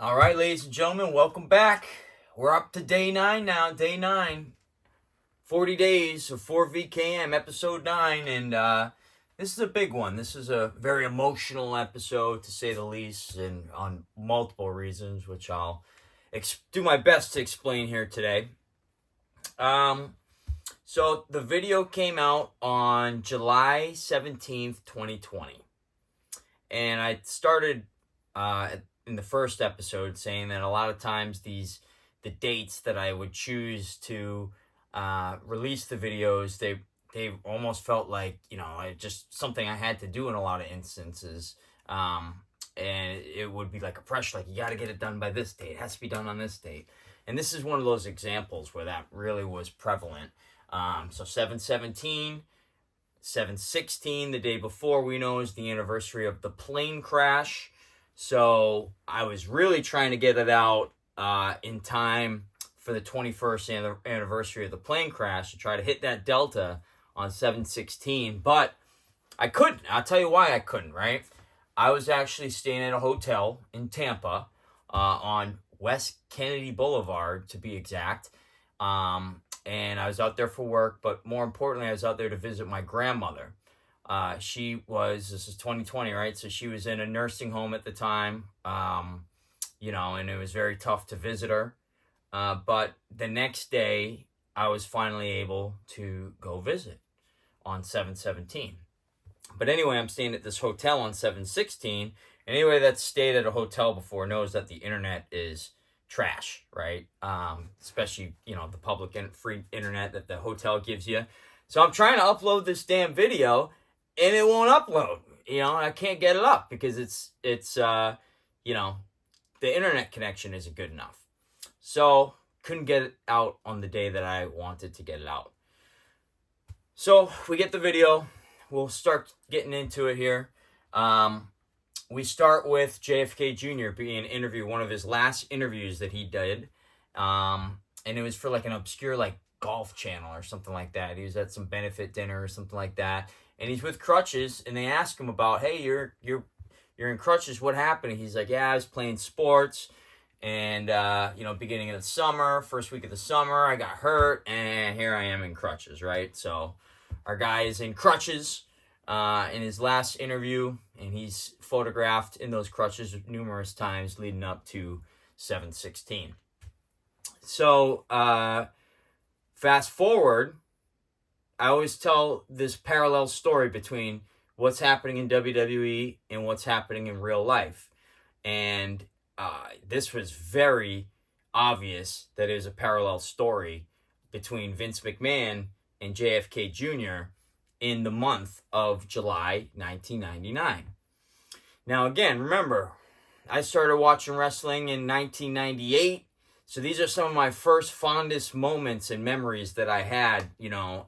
All right, ladies and gentlemen, welcome back. We're up to day 9 now, day 9. 40 days of 4VKM, episode 9, and this is a big one. This is a very emotional episode, to say the least, and on multiple reasons, which I'll do my best to explain here today. So the video came out on July 17th, 2020, and I started in the first episode saying that a lot of times the dates that I would choose to release the videos, they almost felt like, just something I had to do in a lot of instances. And it would be like a pressure, like, you got to get it done by this date. It has to be done on this date. And this is one of those examples where that really was prevalent. So 7/17, 7/16, the day before, we know, is the anniversary of the plane crash. So I was really trying to get it out in time for the 21st anniversary of the plane crash, to try to hit that delta on 7/16. But I couldn't. I'll tell you why I couldn't, right? I was actually staying at a hotel in Tampa on West Kennedy Boulevard, to be exact. And I was out there for work, but more importantly, I was out there to visit my grandmother. This is 2020, right? So she was in a nursing home at the time, and it was very tough to visit her. But the next day, I was finally able to go visit on 7/17. But anyway, I'm staying at this hotel on 7/16. And anybody that's stayed at a hotel before knows that the internet is trash, right? Especially, the public and free internet that the hotel gives you. So I'm trying to upload this damn video, and it won't upload. I can't get it up because the internet connection isn't good enough. So couldn't get it out on the day that I wanted to get it out. So we get the video. We'll start getting into it here. We start with JFK Jr. being interviewed, one of his last interviews that he did. And it was for like an obscure golf channel or something like that. He was at some benefit dinner or something like that. And he's with crutches, and they ask him about, hey, you're in crutches, what happened? And he's like, yeah, I was playing sports, and beginning of the summer, first week of the summer, I got hurt, and here I am in crutches, right? So our guy is in crutches in his last interview, and he's photographed in those crutches numerous times leading up to 7/16. So fast forward, I always tell this parallel story between what's happening in WWE and what's happening in real life. And this was very obvious that it was a parallel story between Vince McMahon and JFK Jr. in the month of July 1999. Now, again, remember, I started watching wrestling in 1998. So these are some of my first fondest moments and memories that I had,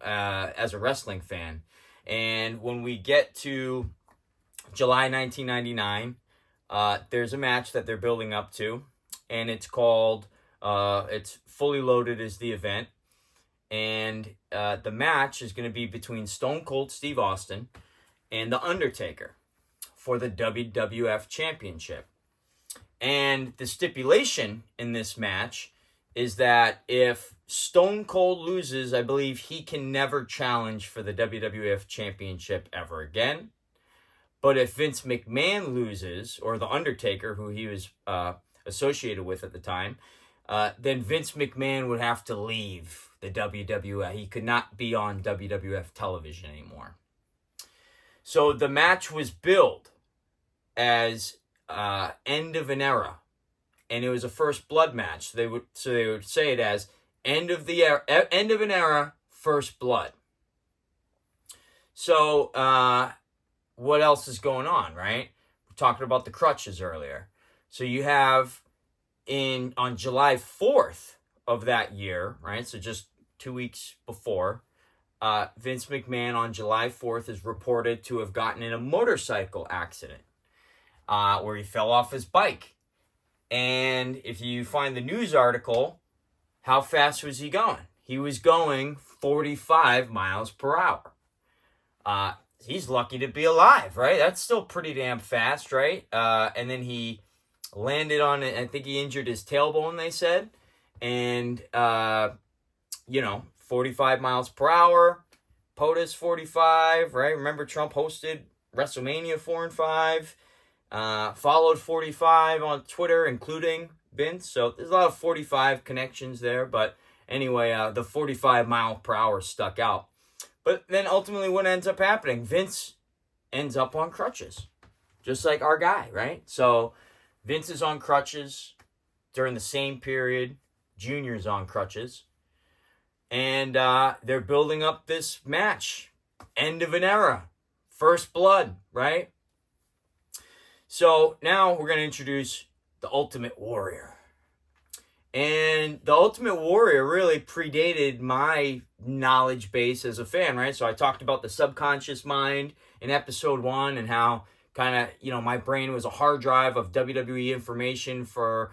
as a wrestling fan. And when we get to July 1999, there's a match that they're building up to, and it's called, it's Fully Loaded is the event. And the match is going to be between Stone Cold Steve Austin and The Undertaker for the WWF Championship. And the stipulation in this match is that if Stone Cold loses, I believe he can never challenge for the WWF Championship ever again. But if Vince McMahon loses, or The Undertaker, who he was associated with at the time, then Vince McMahon would have to leave the WWF. He could not be on WWF television anymore. So the match was billed as end of an era, and it was a first blood match. They would say it as end of an era, first blood. So what else is going on, right? We're talking about the crutches earlier. So you have on July 4th of that year, right? So just 2 weeks before, Vince McMahon on July 4th is reported to have gotten in a motorcycle accident where he fell off his bike. And if you find the news article, how fast was he going? He was going 45 miles per hour. He's lucky to be alive, right? That's still pretty damn fast, right? And then he landed on it. I think he injured his tailbone, they said. And, 45 miles per hour. POTUS 45, right? Remember Trump hosted WrestleMania 4 and 5. Followed 45 on Twitter, including Vince. So there's a lot of 45 connections there. But anyway, the 45 mile per hour stuck out. But then ultimately what ends up happening? Vince ends up on crutches. Just like our guy, right? So Vince is on crutches during the same period. Junior's on crutches. And they're building up this match. End of an era. First blood, right? So now we're going to introduce the Ultimate Warrior. And the Ultimate Warrior really predated my knowledge base as a fan, right? So I talked about the subconscious mind in episode 1 and how kind of, my brain was a hard drive of WWE information for,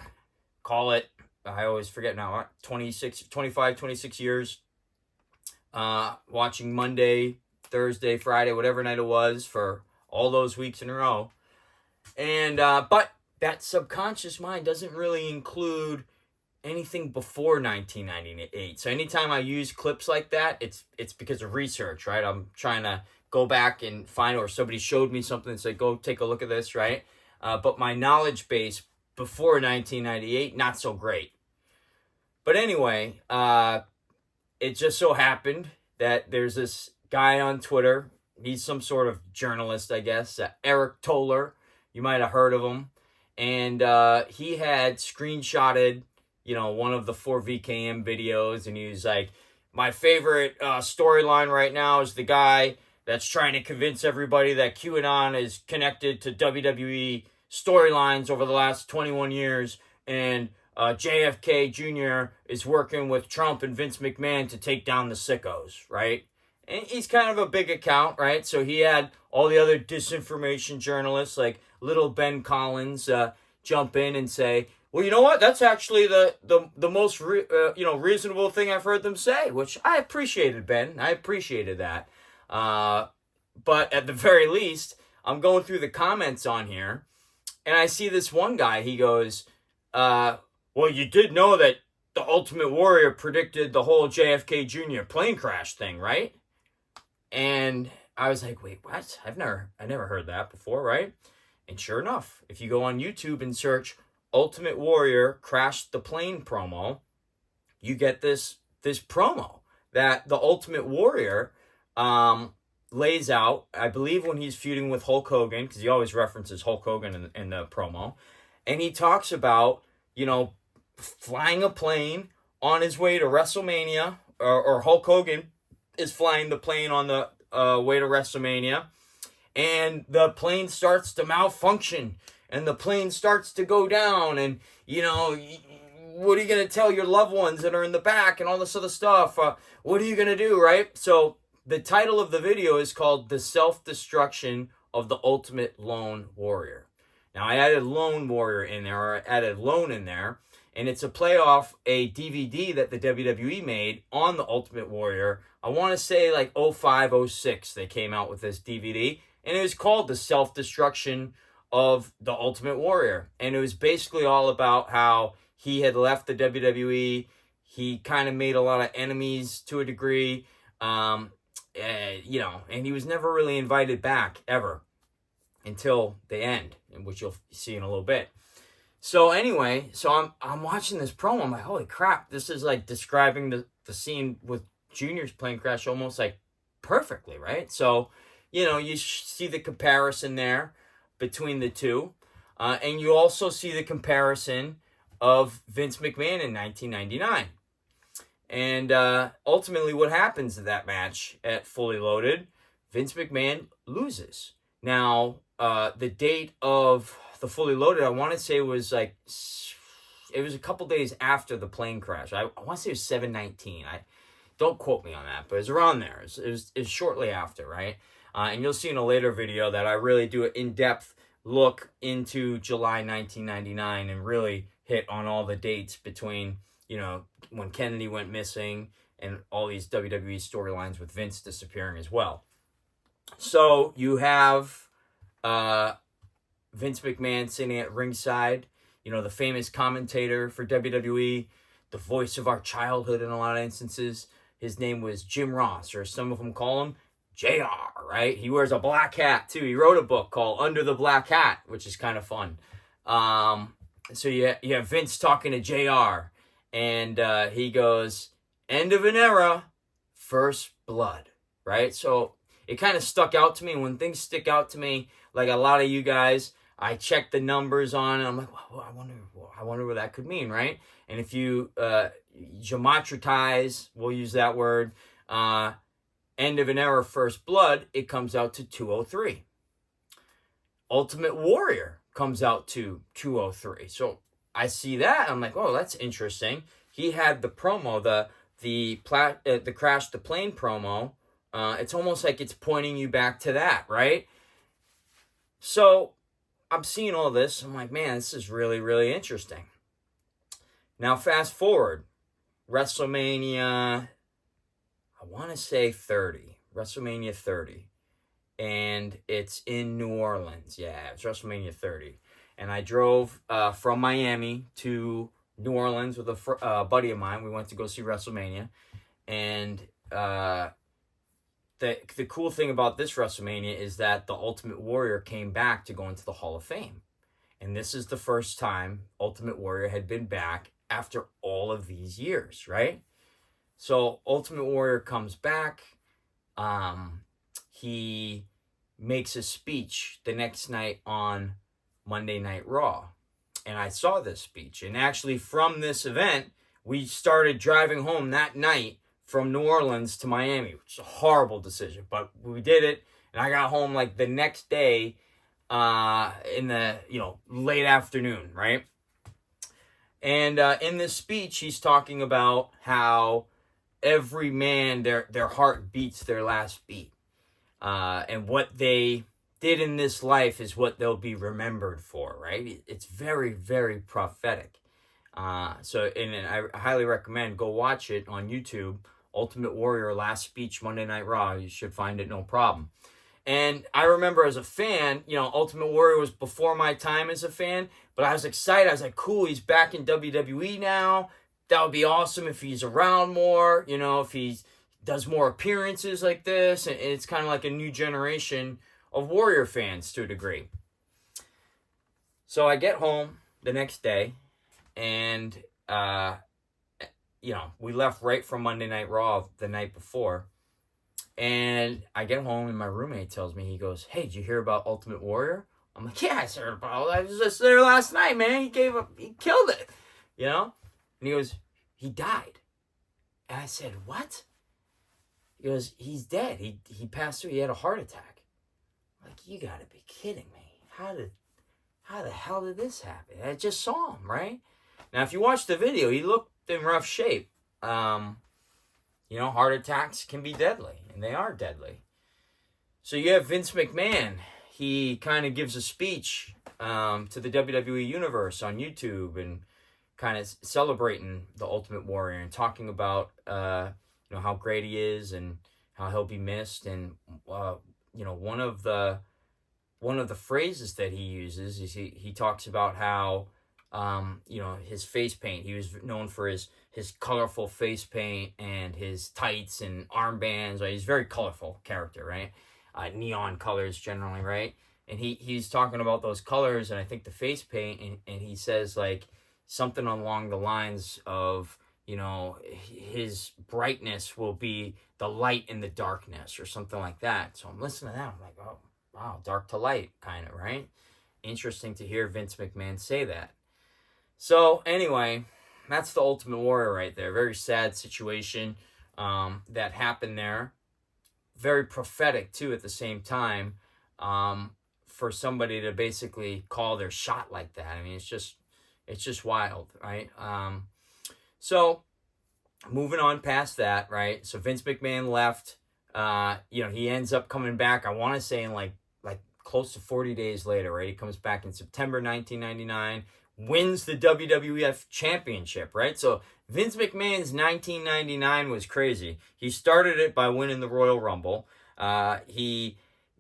call it, I always forget now, 26 years. Watching Monday, Thursday, Friday, whatever night it was for all those weeks in a row. And, but that subconscious mind doesn't really include anything before 1998. So anytime I use clips like that, it's because of research, right? I'm trying to go back and find, or somebody showed me something and said, go take a look at this, right? But my knowledge base before 1998, not so great. But anyway, it just so happened that there's this guy on Twitter. He's some sort of journalist, I guess. Eric Toller. You might have heard of him. And he had screenshotted, one of the 4VKM videos. And he was like, my favorite storyline right now is the guy that's trying to convince everybody that QAnon is connected to WWE storylines over the last 21 years. And JFK Jr. is working with Trump and Vince McMahon to take down the sickos, right? And he's kind of a big account, right? So he had all the other disinformation journalists like little Ben Collins jump in and say, well, you know what? That's actually the most reasonable thing I've heard them say, which I appreciated, Ben. I appreciated that. But at the very least, I'm going through the comments on here, and I see this one guy. He goes, well, you did know that the Ultimate Warrior predicted the whole JFK Jr. plane crash thing, right? And I was like, wait, what? I never heard that before, right? And sure enough, if you go on YouTube and search Ultimate Warrior crashed the plane promo, you get this promo that the Ultimate Warrior lays out, I believe when he's feuding with Hulk Hogan, because he always references Hulk Hogan in the promo, and he talks about, flying a plane on his way to WrestleMania, or Hulk Hogan is flying the plane on the way to WrestleMania, and the plane starts to malfunction, and the plane starts to go down, and, what are you going to tell your loved ones that are in the back, and all this other stuff? What are you going to do, right? So the title of the video is called The Self-Destruction of the Ultimate Lone Warrior. Now, I added Lone Warrior in there, or I added Lone in there, and it's a play off a DVD that the WWE made on the Ultimate Warrior. I want to say like 05, 06 they came out with this DVD, and it was called The Self-Destruction of the Ultimate Warrior. And it was basically all about how he had left the WWE. He kind of made a lot of enemies to a degree, and he was never really invited back, ever, until the end, which you'll see in a little bit. So anyway, I'm watching this promo. I'm like, holy crap, this is like describing the scene with Junior's plane crash almost like perfectly, right? So, you see the comparison there between the two. And you also see the comparison of Vince McMahon in 1999. And ultimately what happens in that match at Fully Loaded, Vince McMahon loses. Now, the date of the Fully Loaded, I want to say was like, it was a couple days after the plane crash. I want to say it was 7/19. Don't quote me on that, but it was around there. It was shortly after, right? And you'll see in a later video that I really do an in-depth look into July 1999 and really hit on all the dates between, when Kennedy went missing and all these WWE storylines with Vince disappearing as well. So you have Vince McMahon sitting at ringside. the famous commentator for WWE, the voice of our childhood in a lot of instances. His name was Jim Ross, or some of them call him JR, right? He wears a black hat, too. He wrote a book called Under the Black Hat, which is kind of fun. So you have Vince talking to JR, and he goes, end of an era, first blood, right? So it kind of stuck out to me. And when things stick out to me, like a lot of you guys, I check the numbers on, and I'm like, well, I wonder what that could mean, right? And if you geometrize, we'll use that word, end of an era, first blood, it comes out to 203. Ultimate Warrior comes out to 203. So I see that, I'm like, oh, that's interesting. He had the promo, the Crash the Plane promo. It's almost like it's pointing you back to that, right? So I'm seeing all this. I'm like, man, this is really, really interesting. Now, fast forward. WrestleMania, I want to say 30. WrestleMania 30. And it's in New Orleans. Yeah, it's WrestleMania 30. And I drove from Miami to New Orleans with a buddy of mine. We went to go see WrestleMania. And the cool thing about this WrestleMania is that the Ultimate Warrior came back to go into the Hall of Fame. And this is the first time Ultimate Warrior had been back after all of these years, right? So Ultimate Warrior comes back. He makes a speech the next night on Monday Night Raw. And I saw this speech. And actually from this event, we started driving home that night from New Orleans to Miami, which is a horrible decision, but we did it. And I got home like the next day in the late afternoon, right? And in this speech, he's talking about how every man, their heart beats their last beat. And what they did in this life is what they'll be remembered for, right? It's very, very prophetic. And I highly recommend, go watch it on YouTube. Ultimate Warrior last speech, Monday Night Raw. You should find it no problem. And I remember as a fan, Ultimate Warrior was before my time as a fan, but I was excited. I was like, cool, he's back in WWE now. That would be awesome if he's around more, if he does more appearances like this. And it's kind of like a new generation of Warrior fans to a degree. So I get home the next day, and, we left right from Monday Night Raw the night before. And I get home, and my roommate tells me, he goes, hey, did you hear about Ultimate Warrior? I'm like, yeah, I heard about it. I was just there last night, man. He killed it, And he goes, he died. And I said, what? He goes, he's dead. He passed through. He had a heart attack. I'm like, you gotta be kidding me. How the hell did this happen? I just saw him, right? Now, if you watch the video, he looked in rough shape. Heart attacks can be deadly, and they are deadly. So you have Vince McMahon. He kind of gives a speech to the WWE Universe on YouTube and kind of celebrating the Ultimate Warrior and talking about how great he is and how he'll be missed. And one of the phrases that he uses is he talks about how his face paint. He was known for his colorful face paint and his tights and armbands. Right? He's a very colorful character, right? Neon colors generally, right? And he's talking about those colors, and I think the face paint, and he says like something along the lines of, his brightness will be the light in the darkness or something like that. So I'm listening to that. I'm like, oh, wow, dark to light kind of, right? Interesting to hear Vince McMahon say that. So anyway, that's the Ultimate Warrior right there. Very sad situation that happened there. Very prophetic too at the same time, for somebody to basically call their shot like that. I mean, it's just wild, right? So moving on past that, right? So Vince McMahon left. He ends up coming back. I want to say in like close to 40 days later, right? He comes back in September 1999. Wins the WWF Championship, right? So Vince McMahon's 1999 was crazy. He started it by winning the Royal Rumble. He,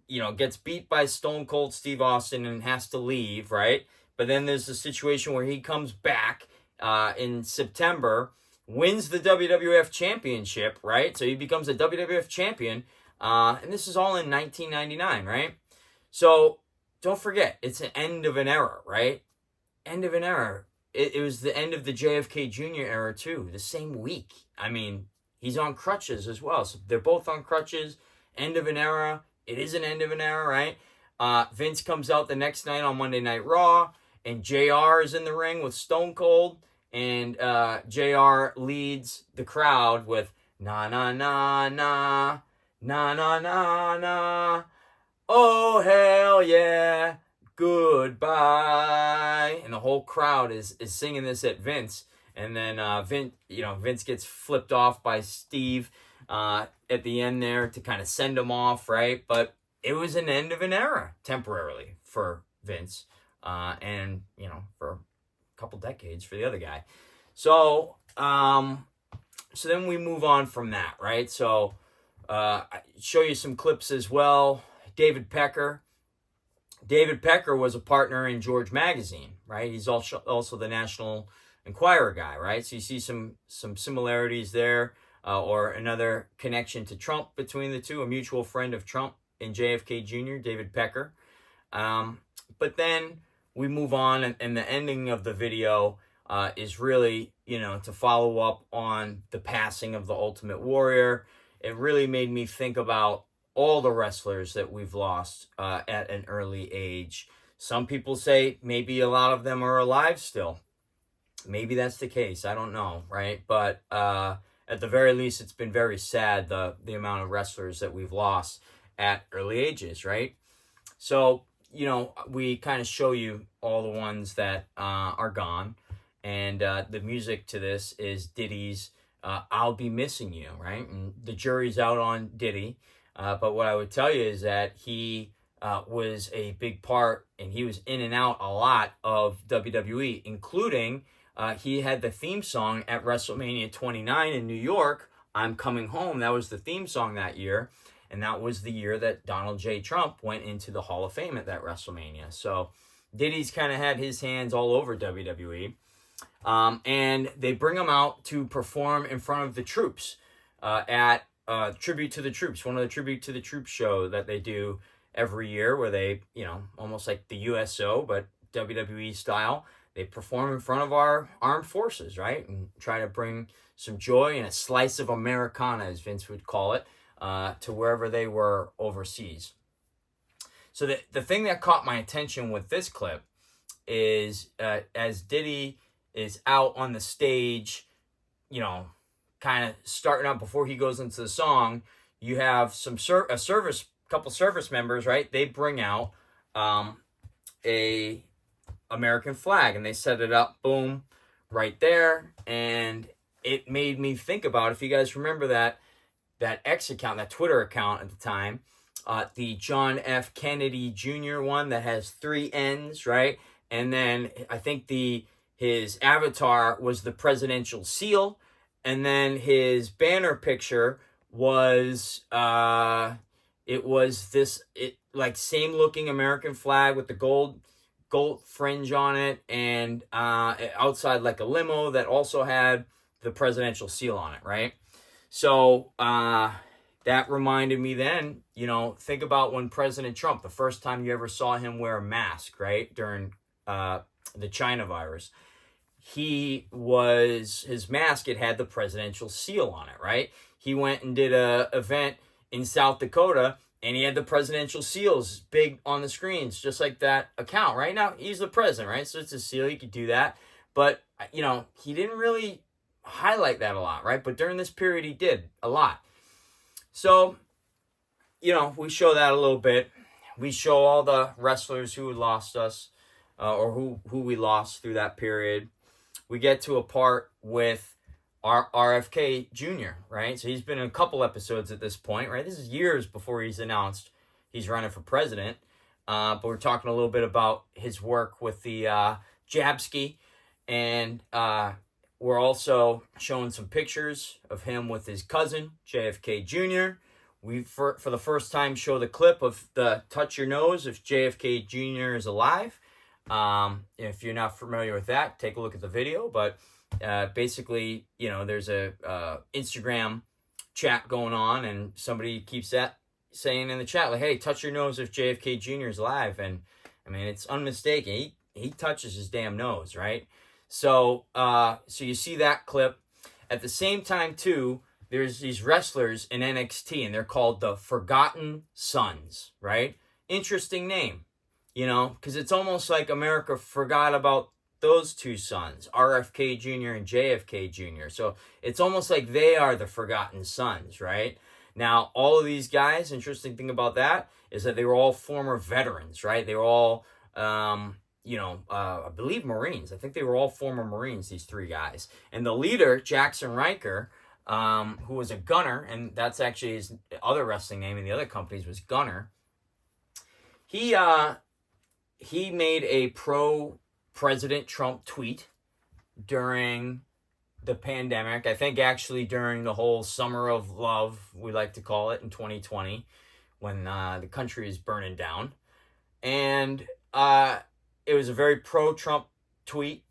gets beat by Stone Cold Steve Austin and has to leave, right? But then there's the situation where he comes back in September, wins the WWF Championship, right? So he becomes a WWF champion. And this is all in 1999, right? So don't forget, it's an end of an era, right? End of an era. It was the end of the JFK Jr. era, too, the same week. I mean, he's on crutches as well. So they're both on crutches. End of an era. It is an end of an era, right? Vince comes out the next night on Monday Night Raw, and JR is in the ring with Stone Cold, and JR leads the crowd with na na na na na na na na. Oh hell yeah, goodbye, and the whole crowd is singing this at Vince, and then Vince gets flipped off by Steve at the end there to kind of send him off, right? But it was an end of an era temporarily for Vince, and for a couple decades for the other guy. So then we move on from that, right? So I show you some clips as well. David Pecker. David Pecker was a partner in George Magazine, right? He's also the National Enquirer guy, right? So you see some similarities there, or another connection to Trump between the two, a mutual friend of Trump in JFK Jr., David Pecker. But then we move on, and the ending of the video is really, to follow up on the passing of the Ultimate Warrior. It really made me think about all the wrestlers that we've lost at an early age. Some people say maybe a lot of them are alive still. Maybe that's the case. I don't know, right? But at the very least, it's been very sad, the amount of wrestlers that we've lost at early ages, right? So, we kind of show you all the ones that are gone. And the music to this is Diddy's I'll Be Missing You, right? And the jury's out on Diddy. But what I would tell you is that he was a big part, and he was in and out a lot of WWE, including he had the theme song at WrestleMania 29 in New York, I'm Coming Home. That was the theme song that year. And that was the year that Donald J. Trump went into the Hall of Fame at that WrestleMania. So Diddy's kind of had his hands all over WWE. And they bring him out to perform in front of the troops at Tribute to the Troops, one of the Tribute to the Troops show that they do every year, where they, almost like the USO, but WWE style, they perform in front of our armed forces, right? And try to bring some joy and a slice of Americana, as Vince would call it, to wherever they were overseas. So the thing that caught my attention with this clip is as Diddy is out on the stage, kind of starting out before he goes into the song, you have couple service members, right? They bring out a American flag, and they set it up, boom, right there. And it made me think about, if you guys remember that X account, that Twitter account at the time, the John F. Kennedy Jr. one that has 3 N's, right? And then I think his avatar was the presidential seal. And then his banner picture was, same looking American flag with the gold fringe on it, and outside like a limo that also had the presidential seal on it, right? So that reminded me then, think about when President Trump, the first time you ever saw him wear a mask, right, during the China virus. His mask, it had the presidential seal on it, right? He went and did a event in South Dakota, and he had the presidential seals big on the screens, just like that account. Right now, he's the president, right? So it's a seal, he could do that. But, he didn't really highlight that a lot, right? But during this period, he did a lot. So, we show that a little bit. We show all the wrestlers who lost us, or who we lost through that period. We get to a part with our RFK Jr., right? So he's been in a couple episodes at this point, right? This is years before he's announced he's running for president. But we're talking a little bit about his work with the Jabski. And we're also showing some pictures of him with his cousin, JFK Jr. We, for the first time, show the clip of the touch your nose if JFK Jr. is alive. If you're not familiar with that, take a look at the video. But basically, there's a Instagram chat going on, and somebody keeps saying in the chat, like, hey, touch your nose if JFK Jr. is live. And I mean, it's unmistaken. He touches his damn nose, right? So you see that clip. At the same time, too, there's these wrestlers in NXT, and they're called the Forgotten Sons, right? Interesting name, because it's almost like America forgot about those two sons, RFK Jr. and JFK Jr. So it's almost like they are the Forgotten Sons, right? Now, all of these guys, interesting thing about that is that they were all former veterans, right? They were all, I believe Marines. I think they were all former Marines, these three guys. And the leader, Jackson Riker, who was a gunner, and that's actually his other wrestling name in the other companies was Gunner. He made a pro-President Trump tweet during the pandemic. I think actually during the whole summer of love, we like to call it, in 2020, when the country is burning down. And it was a very pro-Trump tweet.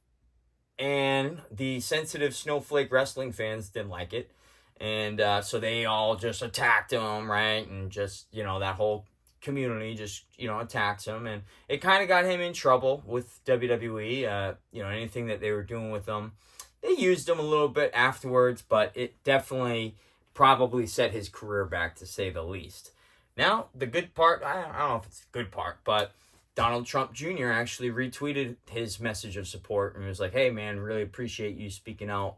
And the sensitive snowflake wrestling fans didn't like it. And so they all just attacked him, right? And just, that whole community just, attacks him. And it kind of got him in trouble with WWE. Anything that they were doing with him. They used him a little bit afterwards, but it definitely probably set his career back, to say the least. Now, the good part, I don't know if it's the good part, but Donald Trump Jr. actually retweeted his message of support and was like, hey, man, really appreciate you speaking out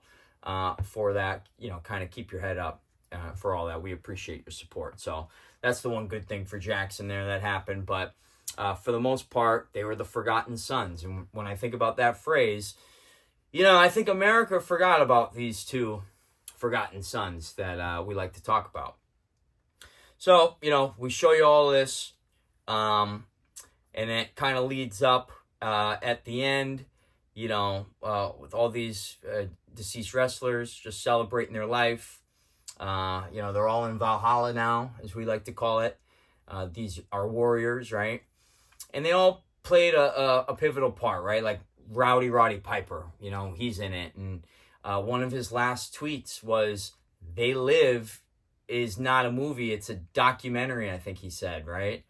for that. Kind of keep your head up for all that. We appreciate your support. So that's the one good thing for Jackson there that happened. But for the most part, they were the Forgotten Sons. And when I think about that phrase, I think America forgot about these two Forgotten Sons that we like to talk about. So, we show you all this. And it kind of leads up at the end, with all these deceased wrestlers just celebrating their life. They're all in Valhalla now, as we like to call it. These are warriors, right? And they all played a pivotal part, right? Like Roddy Piper, he's in it. And one of his last tweets was, They Live is not a movie, it's a documentary, I think he said, right?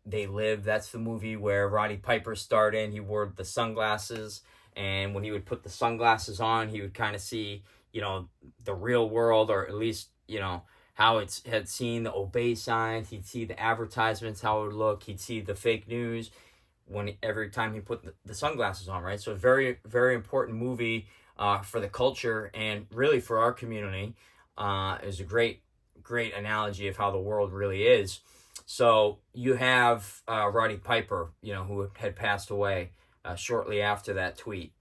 They Live, that's the movie where Roddy Piper starred in. He wore the sunglasses, and when he would put the sunglasses on, he would kind of see, the real world, or at least, how it had seen the obey signs. He'd see the advertisements, how it would look. He'd see the fake news every time he put the sunglasses on, right? So a very, very important movie for the culture and really for our community. It was a great analogy of how the world really is. So you have Roddy Piper, who had passed away shortly after that tweet.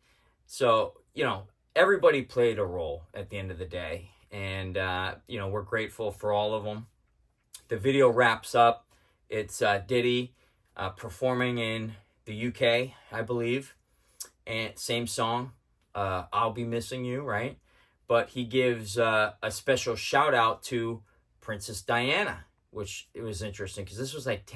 So, everybody played a role at the end of the day. And, we're grateful for all of them. The video wraps up. It's Diddy performing in the UK, I believe. And same song, I'll Be Missing You, right? But he gives a special shout out to Princess Diana, which it was interesting because this was like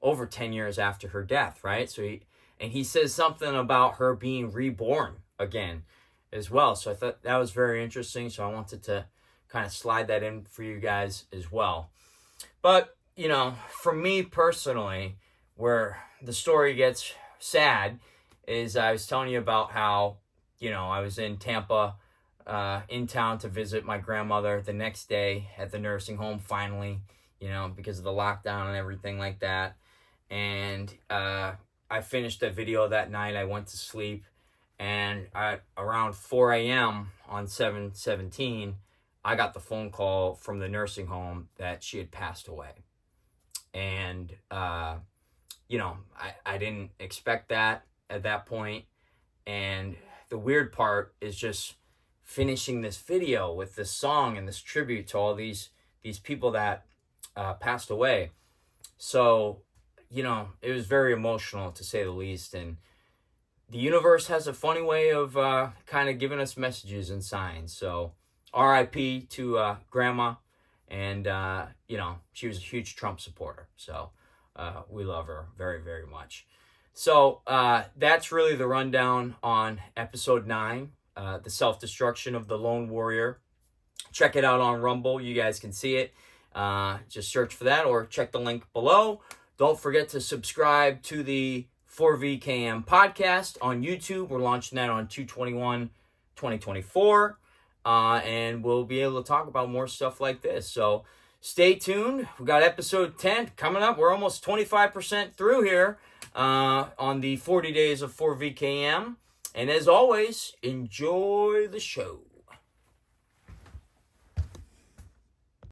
over 10 years after her death, right? So he says something about her being reborn again as well. So I thought that was very interesting. So I wanted to kind of slide that in for you guys as well. But, for me personally, where the story gets sad is I was telling you about how, I was in Tampa, in town to visit my grandmother the next day at the nursing home finally, because of the lockdown and everything like that. And I finished the video that night. I went to sleep. And at around 4 a.m. on 7/17, I got the phone call from the nursing home that she had passed away. And, I didn't expect that at that point. And the weird part is just finishing this video with this song and this tribute to all these people that passed away. So, it was very emotional, to say the least. And the universe has a funny way of kind of giving us messages and signs. So RIP to Grandma. And, she was a huge Trump supporter. So we love her very, very much. So that's really the rundown on episode 9, the self-destruction of the Lone Warrior. Check it out on Rumble. You guys can see it. Just search for that or check the link below. Don't forget to subscribe to the 4VKM podcast on YouTube. We're launching that on 2/21/2024. And we'll be able to talk about more stuff like this. So stay tuned. We got episode 10 coming up. We're almost 25% through here on the 40 days of 4VKM. And as always, enjoy the show.